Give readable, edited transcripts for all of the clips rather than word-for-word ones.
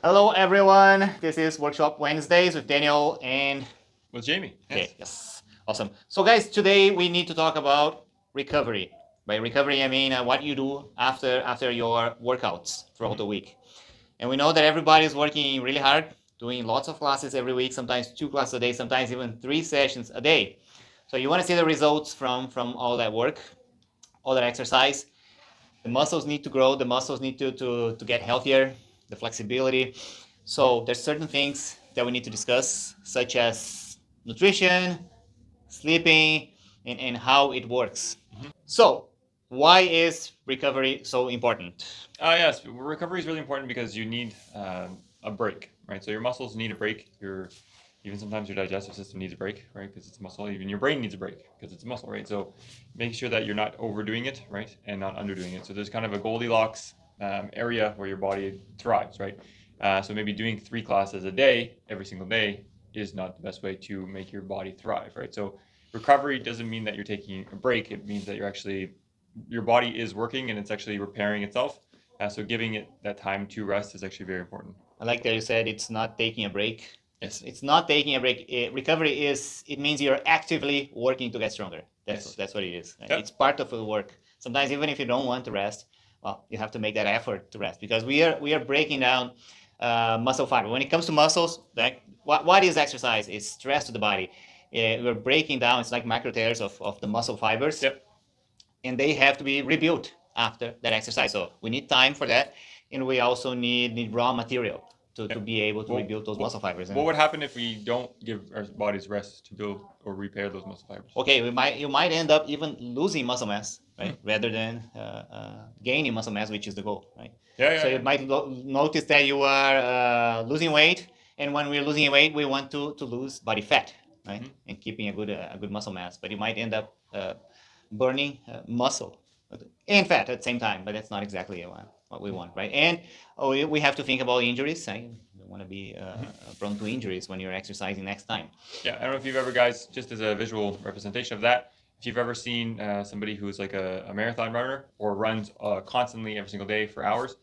Hello, everyone. This is Workshop Wednesdays with Daniel and with Jamie. Yes. Okay, yes, awesome. So, guys, today we need to talk about recovery. By recovery, I mean what you do after your workouts throughout the week. And we know that everybody is working really hard, doing lots of classes every week, sometimes 2 classes a day, sometimes even 3 sessions a day. So you want to see the results from all that work, all that exercise. The muscles need to grow, the muscles need to get healthier, the flexibility. So there's certain things that we need to discuss, such as nutrition, sleeping, and how it works. So why is recovery so important? Yes, recovery is really important because you need a break, right? So your muscles need a break. Even sometimes your digestive system needs a break, right? Because it's a muscle. Even your brain needs a break because it's a muscle, right? So make sure that you're not overdoing it, right, and not underdoing it. So there's kind of a Goldilocks area where your body thrives, right? So maybe doing 3 classes a day every single day is not the best way to make your body thrive, right? So recovery doesn't mean that you're taking a break. It means that your body is working and it's actually repairing itself. So giving it that time to rest is actually very important. I like that you said it's not taking a break. Yes. It's not taking a break. Recovery it means you're actively working to get stronger. That's what it is. Yep. It's part of the work. Sometimes even if you don't want to rest, well, you have to make that effort to rest because we are breaking down muscle fiber. When it comes to muscles, like what is exercise? It's stress to the body. We're breaking down. It's like micro tears of the muscle fibers. Yep. And they have to be rebuilt after that exercise. So we need time for that, and we also need raw material to be able to rebuild those muscle fibers. What would happen if we don't give our bodies rest to build or repair those muscle fibers? Okay, you might end up even losing muscle mass, right, rather than gaining muscle mass, which is the goal, right? So you might notice that you are losing weight, and when we're losing weight, we want to lose body fat, right, and keeping a good muscle mass. But you might end up burning muscle and fat at the same time, but that's not exactly what we want, right? And we have to think about injuries. I don't want to be prone to injuries when you're exercising next time. Yeah, I don't know if you've ever, guys, just as a visual representation of that, if you've ever seen somebody who's like a marathon runner or runs constantly every single day for hours,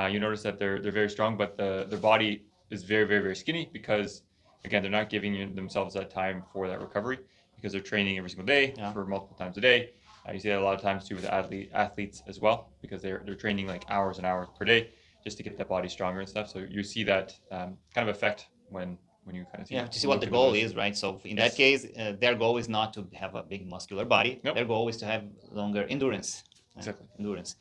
you notice that they're very strong, but their body is very, very, very skinny because, again, they're not giving themselves that time for that recovery because they're training every single day for multiple times a day. You see that a lot of times too with athletes as well because they're training like hours and hours per day just to get that body stronger and stuff. So you see that kind of effect when you kind of see. Yeah, to see what the goal is, right? So in that case, their goal is not to have a big muscular body. Nope. Their goal is to have longer endurance. Exactly. Endurance.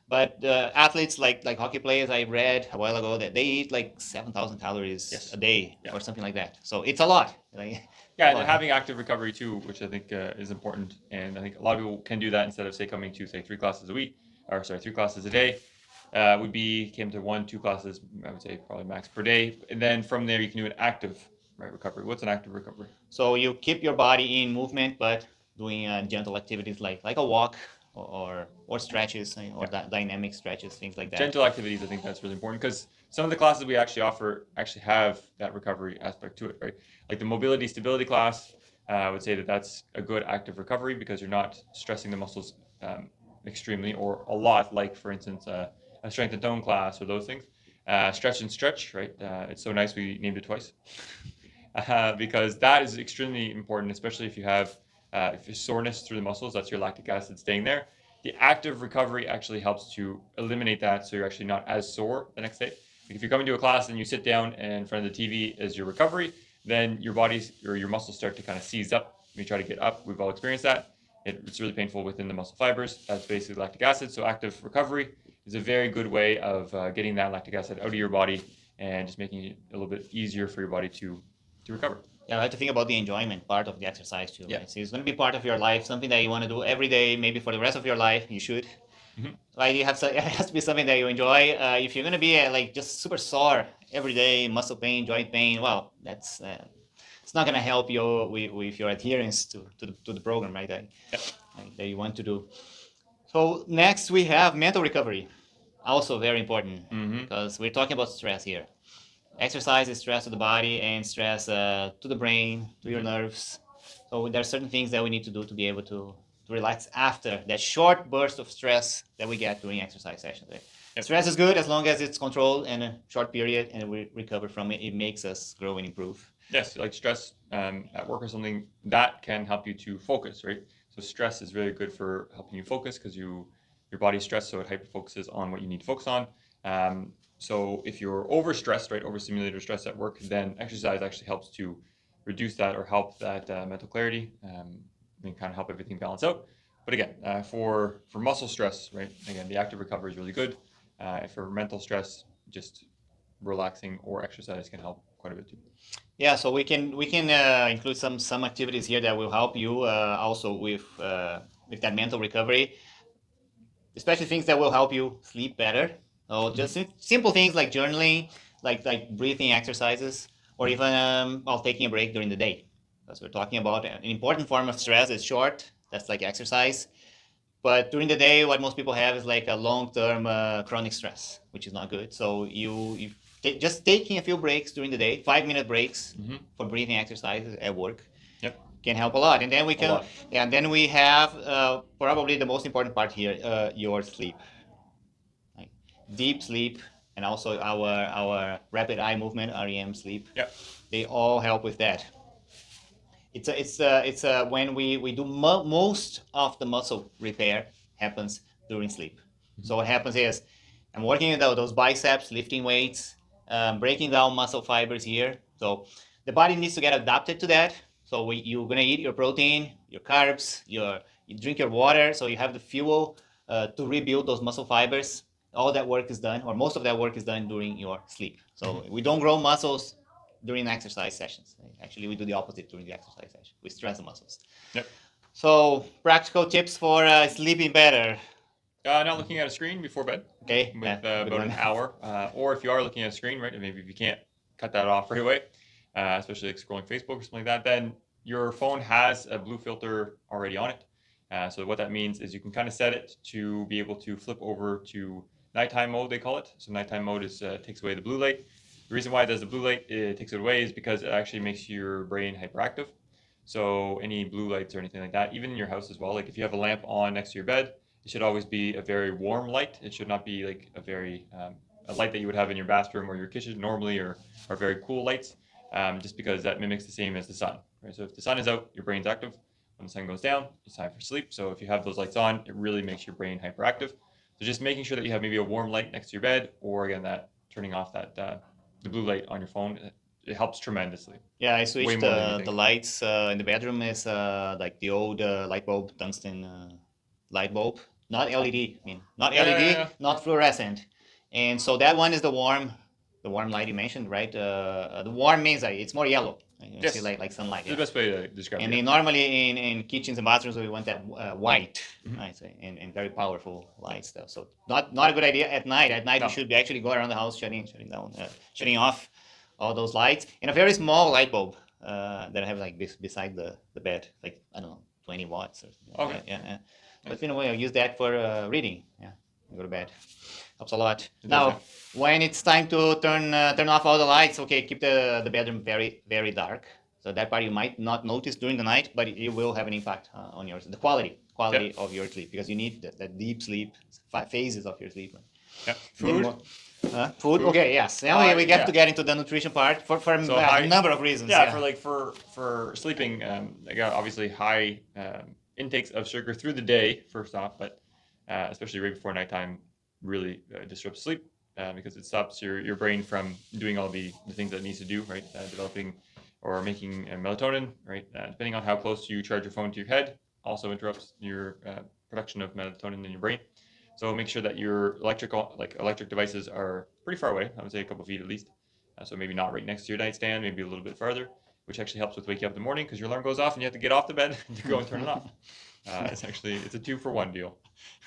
But athletes like hockey players, I read a while ago that they eat like 7,000 calories a day or something like that. So it's a lot. And having active recovery too, which I think is important. And I think a lot of people can do that instead of coming to 3 classes a week, or 3 classes a day. Came to 1-2 classes, I would say probably max per day. And then from there you can do an active recovery. What's an active recovery? So you keep your body in movement, but doing gentle activities like a walk or stretches or dynamic stretches, things like that. Gentle activities, I think that's really important because some of the classes we actually offer actually have that recovery aspect to it, right? Like the mobility stability class, I would say that that's a good active recovery because you're not stressing the muscles extremely or a lot, like for instance a strength and tone class or those things. Stretch and stretch, right? It's so nice we named it twice because that is extremely important, especially if you have if you're soreness through the muscles, that's your lactic acid staying there. The active recovery actually helps to eliminate that so you're actually not as sore the next day. Like if you're coming to a class and you sit down and in front of the TV as your recovery, then your body or your muscles start to kind of seize up when you try to get up. We've all experienced that. It's really painful within the muscle fibers. That's basically lactic acid. So active recovery is a very good way of getting that lactic acid out of your body and just making it a little bit easier for your body to recover. Yeah, I have to think about the enjoyment part of the exercise too. Yeah. Right? So it's going to be part of your life, something that you want to do every day, maybe for the rest of your life. You should. Like it has to be something that you enjoy. If you're going to be like just super sore every day, muscle pain, joint pain, well, that's it's not going to help you with your adherence to the program, right? That you want to do. So next we have mental recovery, also very important because we're talking about stress here. Exercise is stress to the body and stress to the brain, to your nerves. So there are certain things that we need to do to be able to relax after that short burst of stress that we get during exercise sessions. Yep. Stress is good as long as it's controlled in a short period and we recover from it. It makes us grow and improve. Yes, like stress at work or something, that can help you to focus, right? So stress is really good for helping you focus because your body's stressed, so it hyper focuses on what you need to focus on. So if you're overstressed, right, overstimulated or stressed at work, then exercise actually helps to reduce that or help that mental clarity and kind of help everything balance out. But again, for muscle stress, right, again, the active recovery is really good. For mental stress, just relaxing or exercise can help quite a bit too. Yeah, so we can include some activities here that will help you also with that mental recovery, especially things that will help you sleep better. So just simple things like journaling, like breathing exercises, or even while taking a break during the day. As we're talking about an important form of stress is short. That's like exercise. But during the day, what most people have is like a long-term chronic stress, which is not good. So just taking a few breaks during the day, 5-minute breaks for breathing exercises at work, Yep. can help a lot. And then we can, lot. and then we have probably the most important part here, your sleep, like deep sleep, and also our rapid eye movement, REM sleep. Yep. They all help with that. It's when we do most of the muscle repair happens during sleep. So what happens is I'm working with those biceps, lifting weights, breaking down muscle fibers here. So the body needs to get adapted to that. So you're gonna eat your protein, your carbs, you drink your water, so you have the fuel to rebuild those muscle fibers. All that work is done, or most of that work is done during your sleep. So we don't grow muscles during exercise sessions. Actually, we do the opposite during the exercise session. We stress the muscles. Yep. So practical tips for sleeping better. Not looking at a screen before bed. Okay, With good about one. an hour, or if you are looking at a screen, right, maybe if you can't cut that off right away, especially like scrolling Facebook or something like that, then your phone has a blue filter already on it. So what that means is you can kind of set it to be able to flip over to nighttime mode, they call it. So nighttime mode is takes away the blue light. The reason why it does the blue light, it takes it away, is because it actually makes your brain hyperactive. So any blue lights or anything like that, even in your house as well, like if you have a lamp on next to your bed, it should always be a very warm light. It should not be like a light that you would have in your bathroom or your kitchen normally, or very cool lights, just because that mimics the same as the sun. Right? So if the sun is out, your brain's active. When the sun goes down, it's time for sleep. So if you have those lights on, it really makes your brain hyperactive. So just making sure that you have maybe a warm light next to your bed, or again that turning off that the blue light on your phone, it helps tremendously. Yeah, I Way switched more than you the think. lights in the bedroom is like the old light bulb, tungsten light bulb, not LED. I mean, not LED, not fluorescent. And so that one is the warm light you mentioned, right? The warm means like, it's more yellow. You Yes. see like sunlight. It's the best way to describe And it. then normally in kitchens and bathrooms we want that white, right? And very powerful light stuff. So not a good idea at night. At night No. we should actually go around the house shutting down, shutting off all those lights. And a very small light bulb that I have like beside the bed, like I don't know, 20 watts or something. Okay. Yeah. But you know, I use that for reading. Yeah, go to bed. Helps a lot. It does, Now, yeah. when it's time to turn off all the lights, okay, keep the bedroom very dark. So that part you might not notice during the night, but it will have an impact on the quality of your sleep, because you need that deep sleep phases of your sleep. Yeah. Food. Food. Food. Okay. Yes. Now we get to get into the nutrition part for So a number of reasons. Yeah, for sleeping, I got obviously high intakes of sugar through the day first off, but especially right before nighttime really disrupts sleep because it stops your brain from doing all the things that it needs to do, right? Developing or making melatonin, right? Depending on how close you charge your phone to your head, also interrupts your production of melatonin in your brain. So make sure that your electric devices are pretty far away. I would say a couple feet at least. So maybe not right next to your nightstand, maybe a little bit farther, which actually helps with waking you up in the morning because your alarm goes off and you have to get off the bed to go and turn it off. It's a 2-for-1 deal.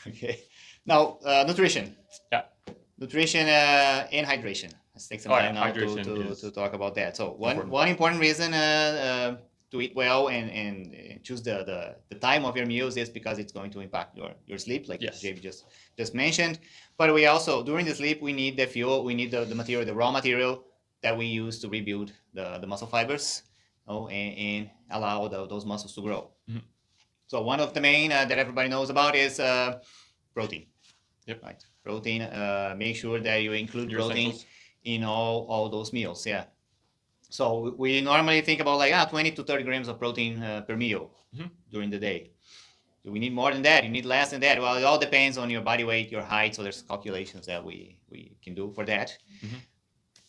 Okay. Now nutrition. Yeah. Nutrition and hydration. Let's take some time now to talk about that. So one important reason to eat well and choose the time of your meals is because it's going to impact your sleep, like JB just mentioned. But we also, during the sleep, we need the fuel, we need the material, the raw material that we use to rebuild the muscle fibers, and allow those muscles to grow. So one of the main that everybody knows about is protein. Yep. Right. protein. Make sure that you include Your protein essentials. in all those meals. Yeah. So we normally think about like 20 to 30 grams of protein per meal during the day. Do we need more than that? You need less than that? Well, it all depends on your body weight, your height. So there's calculations that we can do for that.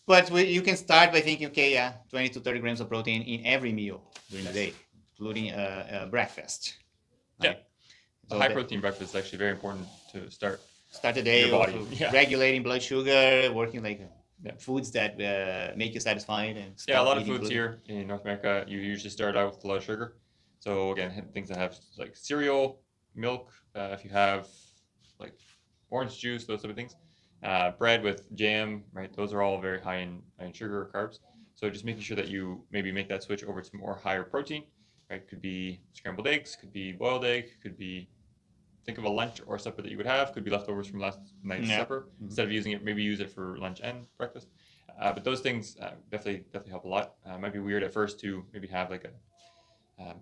But you can start by thinking, okay, 20 to 30 grams of protein in every meal during the day, including breakfast. Yeah. Right? A So high protein breakfast is actually very important to start the day your body. regulating blood sugar, working like Yeah. foods that make you satisfied and Yeah, a stop lot of eating foods gluten. here in North America, you usually start out with a lot of sugar. So again, things that have like cereal, milk, if you have like orange juice, those type of things, bread with jam, right? Those are all very high in sugar or carbs. So just making sure that you maybe make that switch over to more higher protein, right? Could be scrambled eggs, could be boiled egg, could be think of a lunch or supper that you would have, could be leftovers from last night's supper. Instead of using it, maybe use it for lunch and breakfast. But those things definitely help a lot. Might be weird at first to maybe have like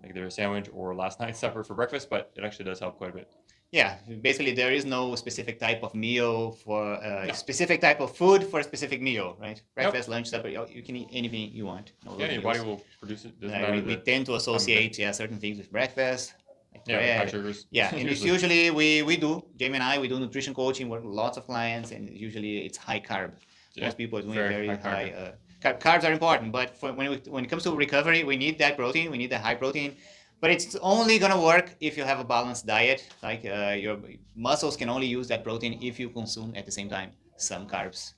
either a sandwich or last night's supper for breakfast, but it actually does help quite a bit. Yeah, basically there is no specific type of meal for a specific type of food for a specific meal, right? Breakfast, lunch, supper, you can eat anything you want. Yeah, your body will produce it. Doesn't matter. We tend to associate certain things with breakfast, like like bread. high sugars. Yeah, and it's usually we do, Jamie and I, we do nutrition coaching, work with lots of clients, and usually it's high carb. Most people are doing very high carbs are important, but when it comes to recovery, we need that protein, we need that high protein. But it's only gonna work if you have a balanced diet. Like your muscles can only use that protein if you consume at the same time some carbs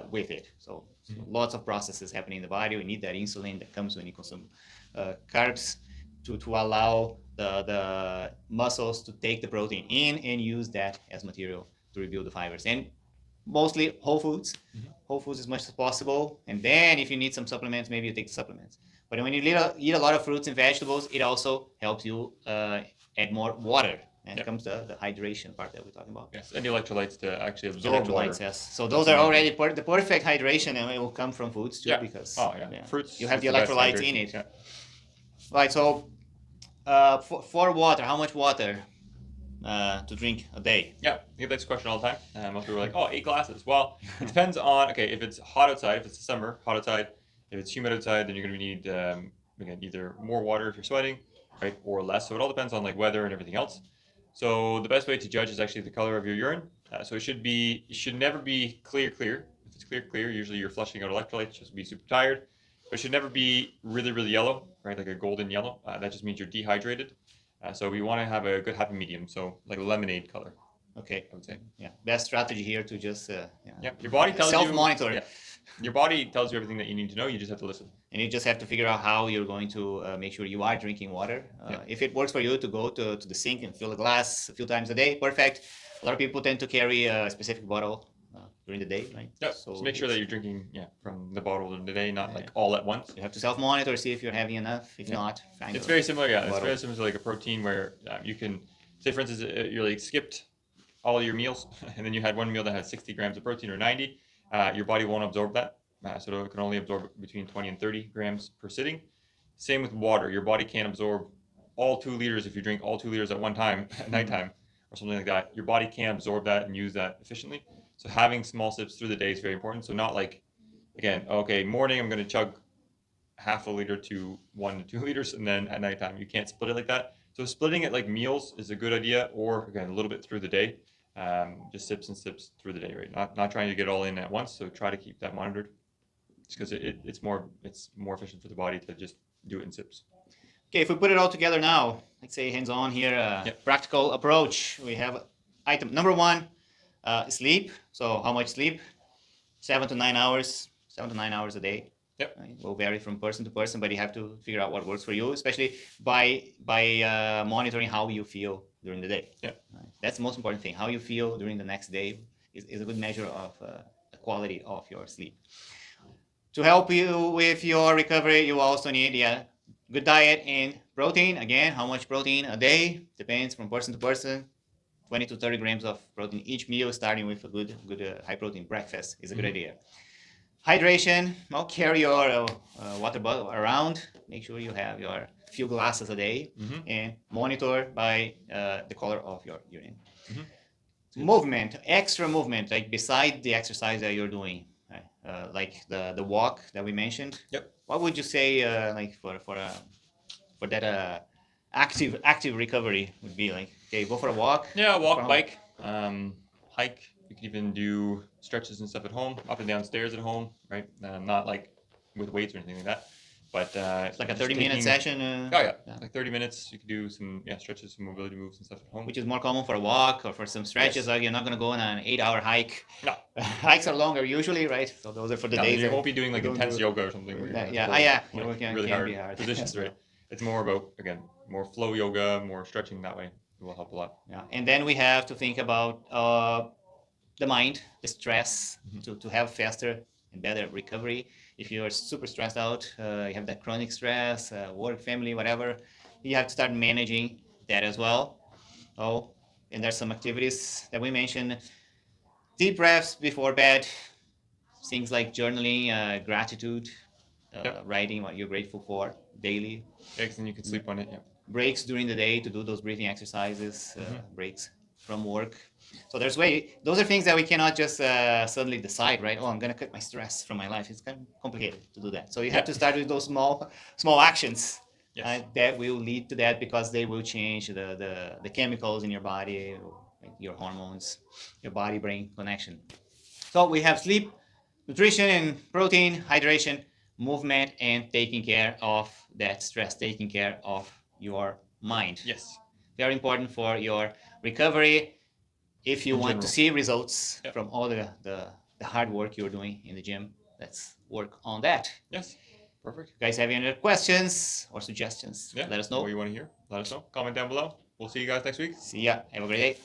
with it. So lots of processes happening in the body. We need that insulin that comes when you consume carbs to allow the muscles to take the protein in and use that as material to rebuild the fibers. And mostly whole foods. Whole foods as much as possible. And then if you need some supplements, maybe you take the supplements. But when you eat a lot of fruits and vegetables, it also helps you add more water. And it comes to the hydration part that we're talking about. Yes, and the electrolytes to actually absorb water. Yes. So those are already the perfect hydration, and it will come from foods too, because fruits, you have the electrolytes in it. Right. So for water, how much water to drink a day? Yeah, I get this question all the time. Most people are like, oh, 8 glasses. Well, it depends on, okay, if it's hot outside, if it's the summer, hot outside. If it's humid outside, then you're going to need, again, either more water if you're sweating, right, or less. So it all depends on like weather and everything else. So the best way to judge is actually the color of your urine. So it should never be clear. If it's clear, usually you're flushing out electrolytes, just be super tired. But it should never be really yellow, right, like a golden yellow. That just means you're dehydrated. So we want to have a good happy medium, so like a lemonade color. Okay. I would say. Yeah, best strategy here to just your body tells self-monitor. Yeah. Your body tells you everything that you need to know. You just have to listen. And you just have to figure out how you're going to make sure you are drinking water. If it works for you to go to the sink and fill a glass a few times a day, perfect. A lot of people tend to carry a specific bottle during the day, right? Yeah. So make sure that you're drinking from the bottle in the day, not like all at once. You have to self-monitor, see if you're having enough. If not, find it's very similar. Yeah, it's very similar to like a protein where you can say, for instance, you like skipped all your meals, and then you had one meal that had 60 grams of protein or 90. Your body won't absorb that. So it can only absorb between 20 and 30 grams per sitting. Same with water. Your body can't absorb all 2 liters if you drink all 2 liters at one time at nighttime or something like that. Your body can't absorb that and use that efficiently. So having small sips through the day is very important. So not like, again, okay, morning I'm going to chug half a liter to 1 to 2 liters, and then at nighttime you can't split it like that. So splitting it like meals is a good idea, or again a little bit through the day. Just sips and sips through the day, right? Not trying to get all in at once. So try to keep that monitored, because it's more efficient for the body to just do it in sips. Okay, if we put it all together now, let's say hands-on here, practical approach. We have item number 1, sleep. So how much sleep? 7 to 9 hours. 7 to 9 hours a day. Yep. Right? It will vary from person to person, but you have to figure out what works for you, especially by monitoring how you feel during the day. Yeah. Right? That's the most important thing. How you feel during the next day is a good measure of the quality of your sleep. To help you with your recovery, you also need good diet and protein. Again, how much protein a day depends from person to person. 20 to 30 grams of protein each meal, starting with a good high protein breakfast is a good idea. Hydration, well, carry your water bottle around. Make sure you have your few glasses a day, and monitor by the color of your urine. movement, extra movement, like beside the exercise that you're doing, right? Like the walk that we mentioned. Yep. What would you say, like for that active recovery would be like? Okay, go for a walk. Yeah, go for walk, a- bike, hike. You can even do stretches and stuff at home, up and down stairs at home, right? Not like with weights or anything like that, but It's like a just 30-minute taking- session. Oh yeah, Yeah. like 30 minutes. You can do some stretches, some mobility moves and stuff at home. Which is more common for a walk or for some stretches. Yes. Like you're not gonna go on an 8-hour hike. No. Hikes are longer usually, right? So those are for the No, days. you that won't be doing like you don't intense do- yoga or something. Where you're gonna Yeah, hold, yeah, like, yoga really can hard be hard. positions, right? It's more about, again, more flow yoga, more stretching that way. It will help a lot. Yeah, and then we have to think about the mind, the stress, to have faster and better recovery. If you're super stressed out, you have that chronic stress, work, family, whatever, you have to start managing that as well. Oh, and there's some activities that we mentioned. Deep breaths before bed, things like journaling, gratitude, Yep. writing what you're grateful for daily. Yeah, 'cause then you can sleep on it. Yeah. Breaks during the day to do those breathing exercises, Mhm. breaks from work. So those are things that we cannot just suddenly decide, right? Oh, I'm gonna cut my stress from my life. It's kind of complicated to do that. So you have to start with those small actions Yes. that will lead to that, because they will change the chemicals in your body, like your hormones, your body-brain connection. So we have sleep, nutrition and protein, hydration, movement, and taking care of that stress, taking care of your mind. Yes. Very important for your recovery. If you In want general. to see results Yep. from all the hard work you're doing in the gym, let's work on that. Yes. Perfect. If you guys have any other questions or suggestions, Yeah. let us know. What you want to hear? Let us know. Comment down below. We'll see you guys next week. See ya. Have a great day.